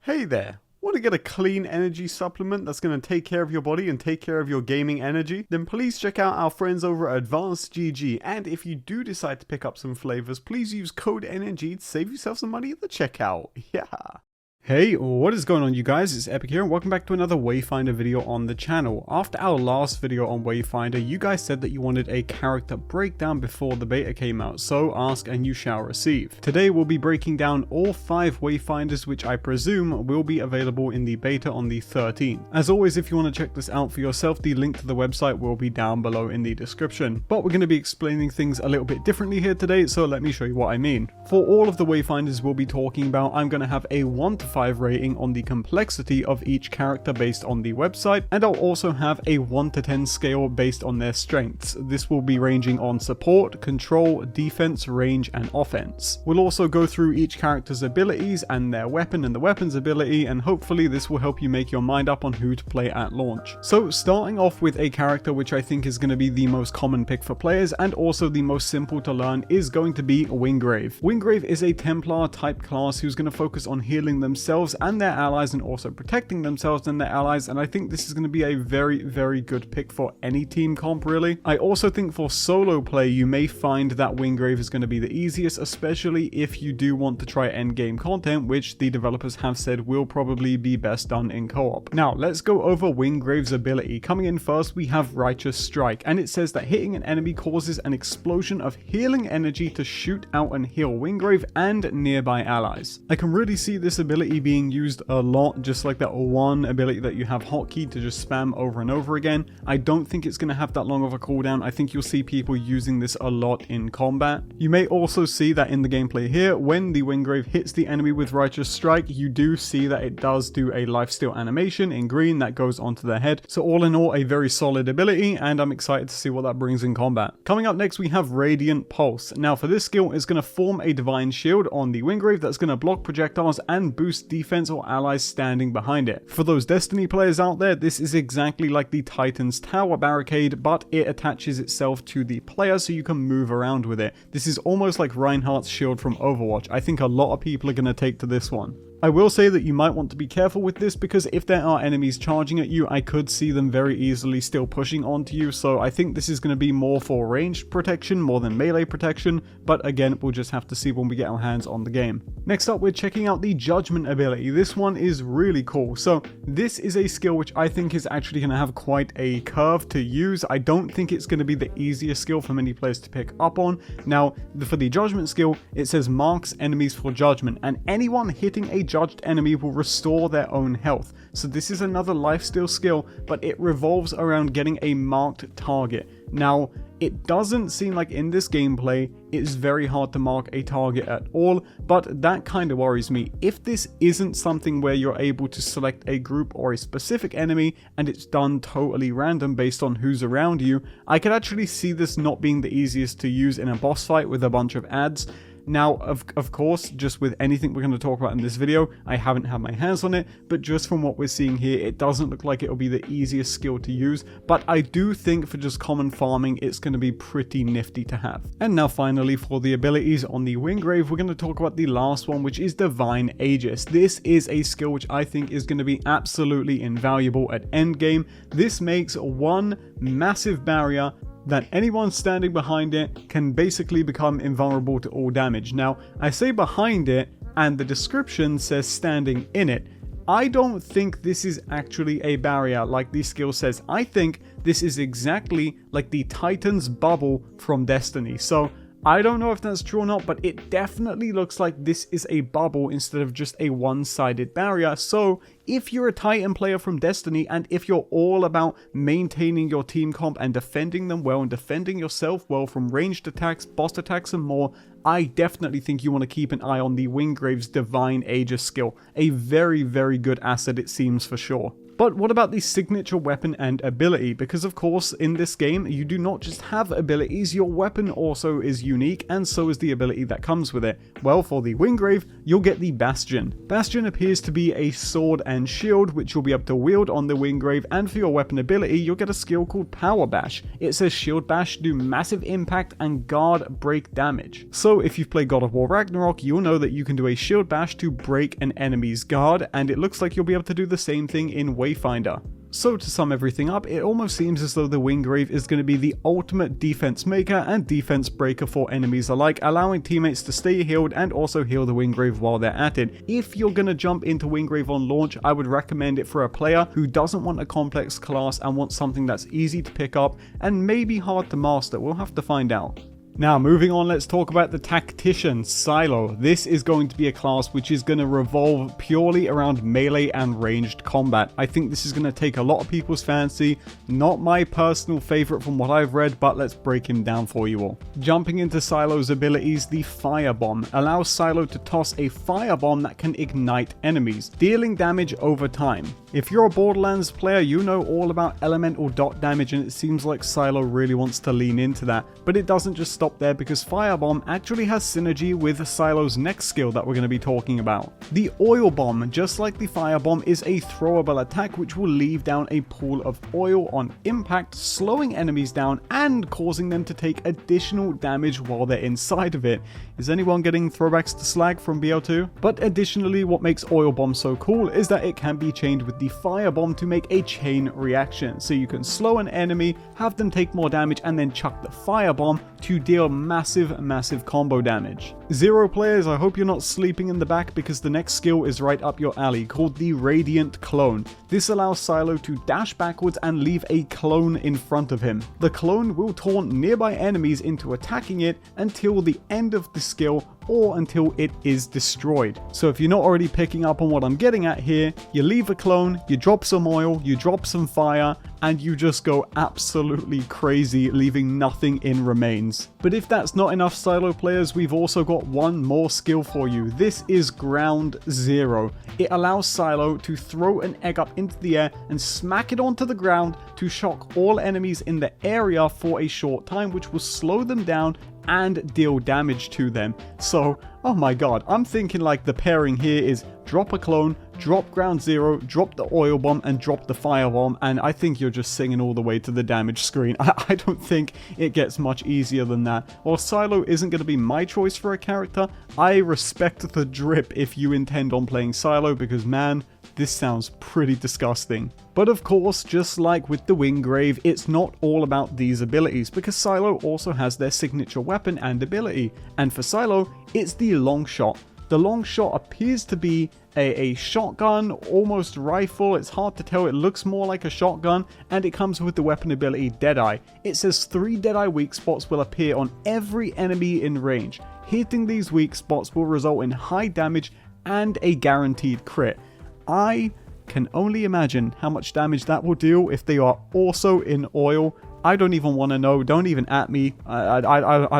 Hey there! Want to get a clean energy supplement that's going to take care of your body and take care of your gaming energy? Then please check out our friends over at Advanced GG, and if you do decide to pick up some flavors, please use code EPicNNG to save yourself some money at the checkout. Yeah! Hey, what is going on you guys, it's Epic here and welcome back to another Wayfinder video on the channel. After our last video on Wayfinder, you guys said that you wanted a character breakdown before the beta came out, so ask and you shall receive. Today we'll be breaking down all 5 Wayfinders which I presume will be available in the beta on the 13th. As always, if you want to check this out for yourself, the link to the website will be down below in the description. But we're going to be explaining things a little bit differently here today, so let me show you what I mean. For all of the Wayfinders we'll be talking about, I'm going to have a 1 to 5 rating on the complexity of each character based on the website, and I'll also have a 1 to 10 scale based on their strengths. This will be ranging on support, control, defense, range, and offense. We'll also go through each character's abilities and their weapon and the weapon's ability, and hopefully this will help you make your mind up on who to play at launch. So starting off with a character which I think is going to be the most common pick for players and also the most simple to learn is going to be Wingrave. Wingrave is a Templar type class who's going to focus on healing themselves and their allies and also protecting themselves and their allies, and I think this is going to be a very good pick for any team comp really. I also think for solo play you may find that Wingrave is going to be the easiest, especially if you do want to try endgame content, which the developers have said will probably be best done in co-op. Now let's go over Wingrave's ability. Coming in first we have Righteous Strike, and it says that hitting an enemy causes an explosion of healing energy to shoot out and heal Wingrave and nearby allies. I can really see this ability being used a lot, just like that one ability that you have hotkey to just spam over and over again. I don't think it's going to have that long of a cooldown. I think you'll see people using this a lot in combat. You may also see that in the gameplay here, when the Wingrave hits the enemy with Righteous Strike, you do see that it does do a lifesteal animation in green that goes onto their head. So all in all, a very solid ability, and I'm excited to see what that brings in combat. Coming up next we have Radiant Pulse. Now for this skill, it's going to form a divine shield on the Wingrave that's going to block projectiles and boost defense or allies standing behind it. For those Destiny players out there, this is exactly like the Titan's Tower barricade, but it attaches itself to the player so you can move around with it. This is almost like Reinhardt's shield from Overwatch. I think a lot of people are going to take to this one. I will say that you might want to be careful with this because if there are enemies charging at you, I could see them very easily still pushing onto you, so I think this is going to be more for ranged protection more than melee protection, but again, we'll just have to see when we get our hands on the game. Next up, we're checking out the Judgment ability. This one is really cool. So this is a skill which I think is actually going to have quite a curve to use. I don't think it's going to be the easiest skill for many players to pick up on. Now, for the Judgment skill, it says marks enemies for judgment, and anyone hitting a judged enemy will restore their own health. So this is another lifesteal skill, but it revolves around getting a marked target. Now, it doesn't seem like in this gameplay it's very hard to mark a target at all, but that kind of worries me. If this isn't something where you're able to select a group or a specific enemy and it's done totally random based on who's around you, I could actually see this not being the easiest to use in a boss fight with a bunch of ads. Now, of course, just with anything we're going to talk about in this video, I haven't had my hands on it, but just from what we're seeing here, it doesn't look like it'll be the easiest skill to use, but I do think for just common farming, it's going to be pretty nifty to have. And now finally, for the abilities on the Wingrave, we're going to talk about the last one, which is Divine Aegis. This is a skill which I think is going to be absolutely invaluable at endgame. This makes one massive barrier that anyone standing behind it can basically become invulnerable to all damage. Now, I say behind it, and the description says standing in it. I don't think this is actually a barrier like the skill says. I think this is exactly like the Titan's bubble from Destiny. So I don't know if that's true or not, but it definitely looks like this is a bubble instead of just a one-sided barrier. So if you're a Titan player from Destiny, and if you're all about maintaining your team comp and defending them well and defending yourself well from ranged attacks, boss attacks and more, I definitely think you want to keep an eye on the Wingrave's Divine Aegis skill. A very good asset it seems for sure. But what about the signature weapon and ability? Because of course, in this game, you do not just have abilities, your weapon also is unique, and so is the ability that comes with it. Well, for the Wingrave, you'll get the Bastion. Bastion appears to be a sword and shield, which you'll be able to wield on the Wingrave, and for your weapon ability, you'll get a skill called Power Bash. It says Shield Bash, do massive impact and guard break damage. So if you've played God of War Ragnarok, you'll know that you can do a Shield Bash to break an enemy's guard, and it looks like you'll be able to do the same thing in WAYFINDER. So to sum everything up, it almost seems as though the Wingrave is going to be the ultimate defense maker and defense breaker for enemies alike, allowing teammates to stay healed and also heal the Wingrave while they're at it. If you're going to jump into Wingrave on launch, I would recommend it for a player who doesn't want a complex class and wants something that's easy to pick up and maybe hard to master. We'll have to find out. Now, moving on, let's talk about the Tactician, Silo. This is going to be a class which is going to revolve purely around melee and ranged combat. I think this is going to take a lot of people's fancy. Not my personal favorite from what I've read, but let's break him down for you all. Jumping into Silo's abilities, the Firebomb allows Silo to toss a firebomb that can ignite enemies, dealing damage over time. If you're a Borderlands player, you know all about elemental dot damage, and it seems like Silo really wants to lean into that, but it doesn't just stop there, because Firebomb actually has synergy with Silo's next skill that we're going to be talking about. The Oil Bomb, just like the Firebomb, is a throwable attack which will leave down a pool of oil on impact, slowing enemies down and causing them to take additional damage while they're inside of it. Is anyone getting throwbacks to Slag from BO2? But additionally, what makes Oil Bomb so cool is that it can be chained with the Firebomb to make a chain reaction. So you can slow an enemy, have them take more damage, and then chuck the Firebomb to deal massive combo damage. Zero players, I hope you're not sleeping in the back, because the next skill is right up your alley, called the Radiant Clone. This allows Silo to dash backwards and leave a clone in front of him. The clone will taunt nearby enemies into attacking it until the end of the skill, or until it is destroyed. So if you're not already picking up on what I'm getting at here, you leave a clone, you drop some oil, you drop some fire, and you just go absolutely crazy, leaving nothing in remains. But if that's not enough, Silo players, we've also got one more skill for you. This is Ground Zero. It allows Silo to throw an egg up into the air and smack it onto the ground to shock all enemies in the area for a short time, which will slow them down and deal damage to them. So, oh my god, I'm thinking like the pairing here is drop a clone, drop Ground Zero, drop the Oil Bomb, and drop the Firebomb, and I think you're just singing all the way to the damage screen. I don't think it gets much easier than that. While Silo isn't going to be my choice for a character, I respect the drip if you intend on playing Silo, because man, this sounds pretty disgusting. But of course, just like with the Wingrave, it's not all about these abilities, because Silo also has their signature weapon and ability. And for Silo, it's the Long Shot. The Long Shot appears to be a shotgun, almost rifle. It's hard to tell, it looks more like a shotgun, and it comes with the weapon ability Deadeye. It says 3 Deadeye weak spots will appear on every enemy in range. Hitting these weak spots will result in high damage and a guaranteed crit. I can only imagine how much damage that will deal if they are also in oil. I don't even want to know. Don't even at me. I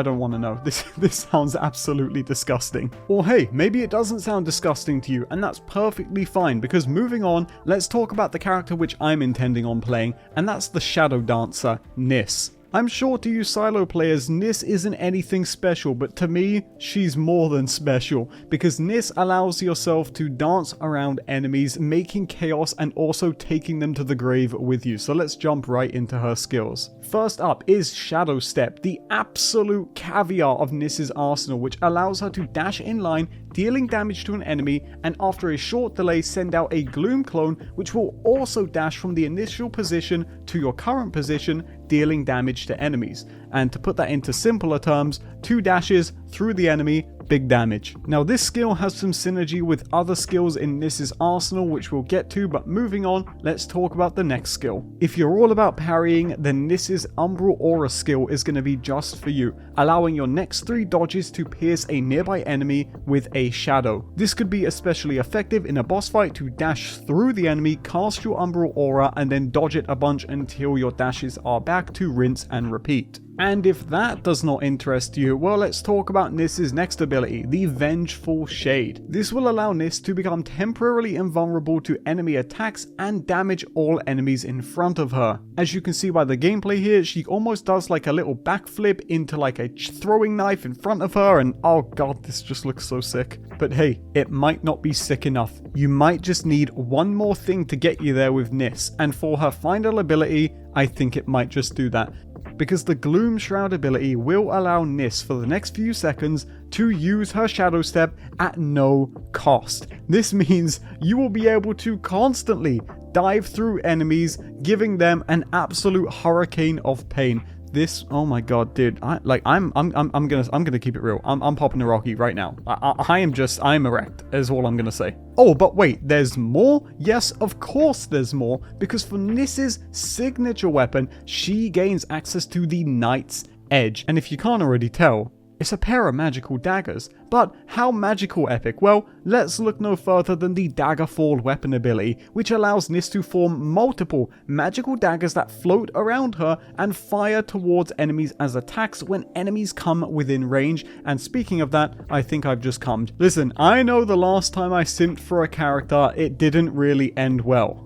don't want to know. This sounds absolutely disgusting. Or hey, maybe it doesn't sound disgusting to you, and that's perfectly fine, because moving on, let's talk about the character which I'm intending on playing, and that's the Shadow Dancer, Niss. I'm sure to you Silo players, Niss isn't anything special, but to me, she's more than special, because Niss allows yourself to dance around enemies, making chaos and also taking them to the grave with you. So let's jump right into her skills. First up is Shadow Step, the absolute caviar of Niss's arsenal, which allows her to dash in line, dealing damage to an enemy, and after a short delay send out a Gloom clone, which will also dash from the initial position to your current position, dealing damage to enemies. And to put that into simpler terms, 2 dashes through the enemy, big damage. Now this skill has some synergy with other skills in Niss's arsenal, which we'll get to, but moving on, let's talk about the next skill. If you're all about parrying, then Niss's Umbral Aura skill is going to be just for you, allowing your next 3 dodges to pierce a nearby enemy with a shadow. This could be especially effective in a boss fight to dash through the enemy, cast your Umbral Aura, and then dodge it a bunch until your dashes are back to rinse and repeat. And if that does not interest you, well, let's talk about Niss's next ability, the Vengeful Shade. This will allow Niss to become temporarily invulnerable to enemy attacks and damage all enemies in front of her. As you can see by the gameplay here, she almost does like a little backflip into like a throwing knife in front of her, and oh god, this just looks so sick. But hey, it might not be sick enough. You might just need one more thing to get you there with Niss, and for her final ability, I think it might just do that. Because the Gloom Shroud ability will allow Niss for the next few seconds to use her Shadow Step at no cost. This means you will be able to constantly dive through enemies, giving them an absolute hurricane of pain. This, oh my god, dude, I'm gonna keep it real. I'm popping a Rocky right now. I'm erect, is all I'm gonna say. Oh, but wait, there's more? Yes, of course there's more, because for Niss's signature weapon, she gains access to the Knight's Edge. And if you can't already tell, it's a pair of magical daggers. But how magical, Epic? Well, let's look no further than the Daggerfall weapon ability, which allows Niss to form multiple magical daggers that float around her and fire towards enemies as attacks when enemies come within range. And speaking of that, I think I've just cummed. Listen, I know the last time I simped for a character, it didn't really end well.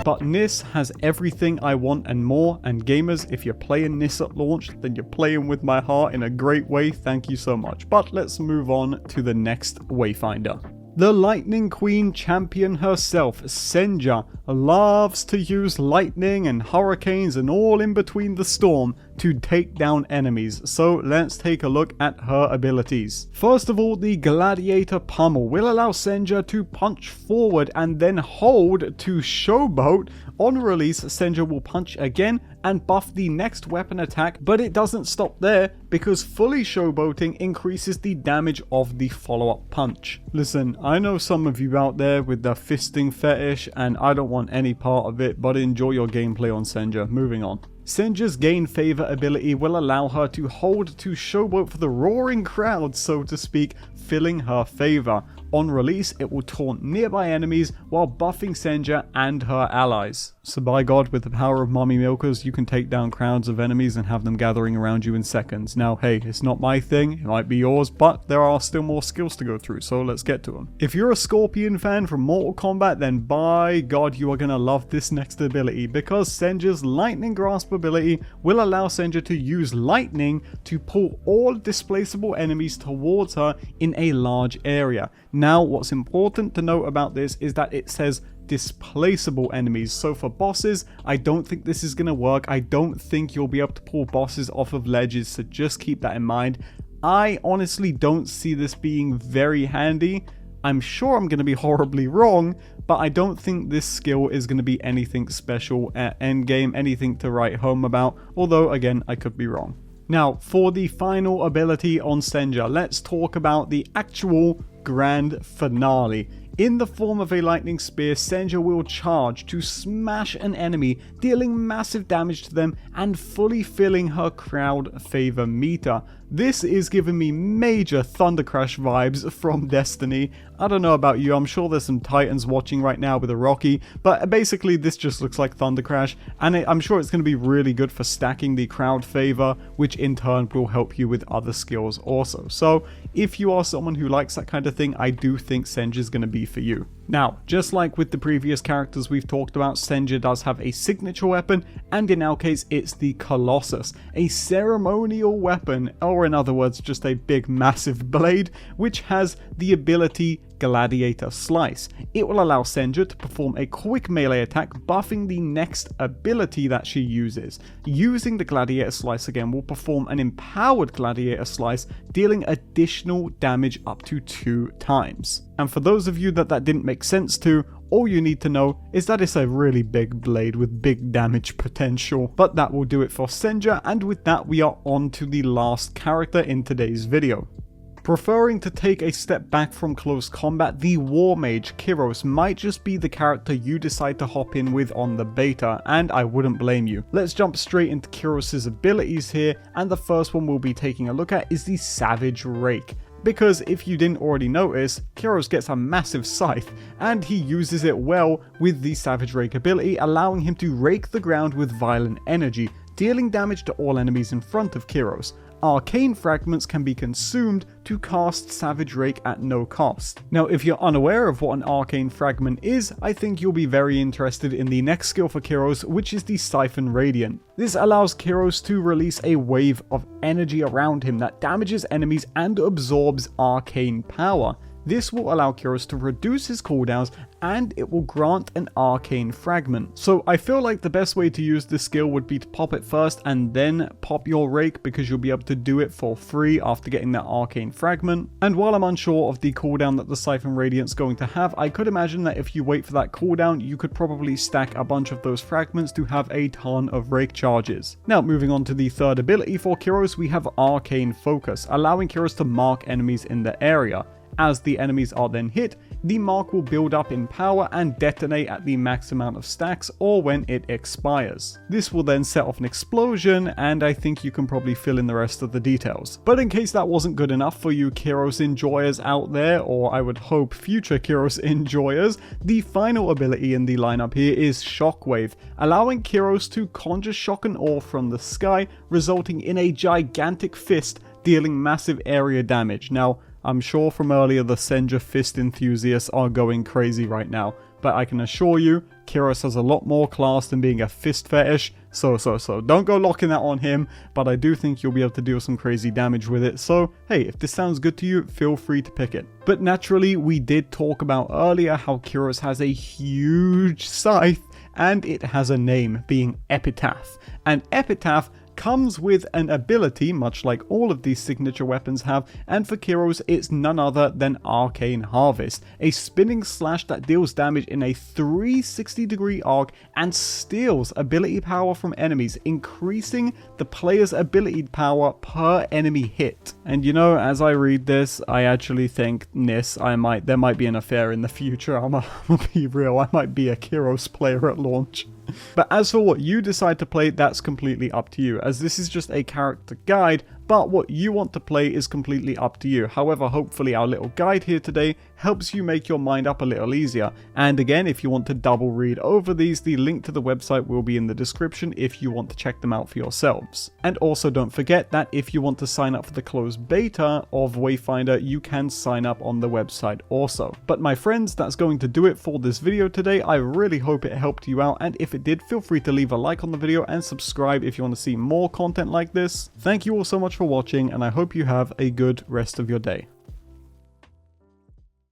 But Niss has everything I want and more, and gamers, if you're playing Niss at launch, then you're playing with my heart in a great way, thank you so much. But let's move on to the next Wayfinder. The Lightning Queen champion herself, Senja, loves to use lightning and hurricanes and all in between the storm to take down enemies, so let's take a look at her abilities. First of all, the Gladiator Pummel will allow Senja to punch forward and then hold to showboat. On release, Senja will punch again and buff the next weapon attack, but it doesn't stop there because fully showboating increases the damage of the follow-up punch. Listen, I know some of you out there with the fisting fetish and I don't want any part of it, but enjoy your gameplay on Senja. Moving on. Senja's Gain Favor ability will allow her to hold to showboat for the roaring crowd, so to speak, filling her favor. On release, it will taunt nearby enemies while buffing Senja and her allies. So by god, with the power of mommy milkers, you can take down crowds of enemies and have them gathering around you in seconds. Now, hey, it's not my thing, it might be yours, but there are still more skills to go through, so let's get to them. If you're a Scorpion fan from Mortal Kombat, then by god, you are gonna love this next ability, because Senja's Lightning Grasp ability will allow Senja to use lightning to pull all displaceable enemies towards her in a large area. Now, what's important to note about this is that it says displaceable enemies. So for bosses, I don't think this is going to work. I don't think you'll be able to pull bosses off of ledges, so just keep that in mind. I honestly don't see this being very handy. I'm sure I'm going to be horribly wrong, but I don't think this skill is going to be anything special at endgame, anything to write home about, although again, I could be wrong. Now, for the final ability on Senja, let's talk about the actual grand finale. In the form of a lightning spear, Senja will charge to smash an enemy, dealing massive damage to them and fully filling her crowd favor meter. This is giving me major Thunder Crash vibes from Destiny. I don't know about you, I'm sure there's some Titans watching right now with a Rocky, but basically this just looks like Thunder Crash, and I'm sure it's going to be really good for stacking the crowd favor, which in turn will help you with other skills also. So if you are someone who likes that kind of thing, I do think Senja is going to be for you. Now, just like with the previous characters we've talked about, Senja does have a signature weapon, and in our case it's the Colossus, a ceremonial weapon, or in other words just a big massive blade, which has the ability Gladiator Slice. It will allow Senja to perform a quick melee attack, buffing the next ability that she uses. Using the Gladiator Slice again will perform an empowered Gladiator Slice, dealing additional damage up to 2 times. And for those of you that didn't make sense to, all you need to know is that it's a really big blade with big damage potential. But that will do it for Senja, and with that we are on to the last character in today's video. Preferring to take a step back from close combat, the War Mage Kyros might just be the character you decide to hop in with on the beta, and I wouldn't blame you. Let's jump straight into Kyros' abilities here, and the first one we'll be taking a look at is the Savage Rake. Because if you didn't already notice, Kyros gets a massive scythe, and he uses it well with the Savage Rake ability, allowing him to rake the ground with violent energy, dealing damage to all enemies in front of Kyros. Arcane fragments can be consumed to cast Savage Rake at no cost. Now, if you're unaware of what an arcane fragment is, I think you'll be very interested in the next skill for Kyros, which is the Siphon Radiant. This allows Kyros to release a wave of energy around him that damages enemies and absorbs arcane power. This will allow Kyros to reduce his cooldowns, and it will grant an arcane fragment. So I feel like the best way to use this skill would be to pop it first and then pop your Rake, because you'll be able to do it for free after getting that arcane fragment. And while I'm unsure of the cooldown that the Siphon Radiant's going to have, I could imagine that if you wait for that cooldown, you could probably stack a bunch of those fragments to have a ton of Rake charges. Now, moving on to the third ability for Kyros, we have Arcane Focus, allowing Kyros to mark enemies in the area. As the enemies are then hit, the mark will build up in power and detonate at the max amount of stacks or when it expires. This will then set off an explosion, and I think you can probably fill in the rest of the details. But in case that wasn't good enough for you Kyros enjoyers out there, or I would hope future Kyros enjoyers, the final ability in the lineup here is Shockwave, allowing Kyros to conjure shock and awe from the sky, resulting in a gigantic fist dealing massive area damage. Now, I'm sure from earlier the Senja fist enthusiasts are going crazy right now, but I can assure you, Kyros has a lot more class than being a fist fetish, so don't go locking that on him, but I do think you'll be able to deal some crazy damage with it, so hey, if this sounds good to you, feel free to pick it. But naturally, we did talk about earlier how Kyros has a huge scythe, and it has a name, being Epitaph, and Epitaph comes with an ability, much like all of these signature weapons have, and for Kyros it's none other than Arcane Harvest, a spinning slash that deals damage in a 360-degree arc and steals ability power from enemies, increasing the player's ability power per enemy hit. And you know, as I read this, I actually think Niss, there might be an affair in the future. I'm gonna be real, I might be a Kyros player at launch. But as for what you decide to play, that's completely up to you, as this is just a character guide, but what you want to play is completely up to you. However, hopefully our little guide here today helps you make your mind up a little easier. And again, if you want to double read over these, the link to the website will be in the description if you want to check them out for yourselves. And also don't forget that if you want to sign up for the closed beta of Wayfinder, you can sign up on the website also. But my friends, that's going to do it for this video today. I really hope it helped you out, and if it did, feel free to leave a like on the video and subscribe if you want to see more content like this. Thank you all so much for watching, and I hope you have a good rest of your day.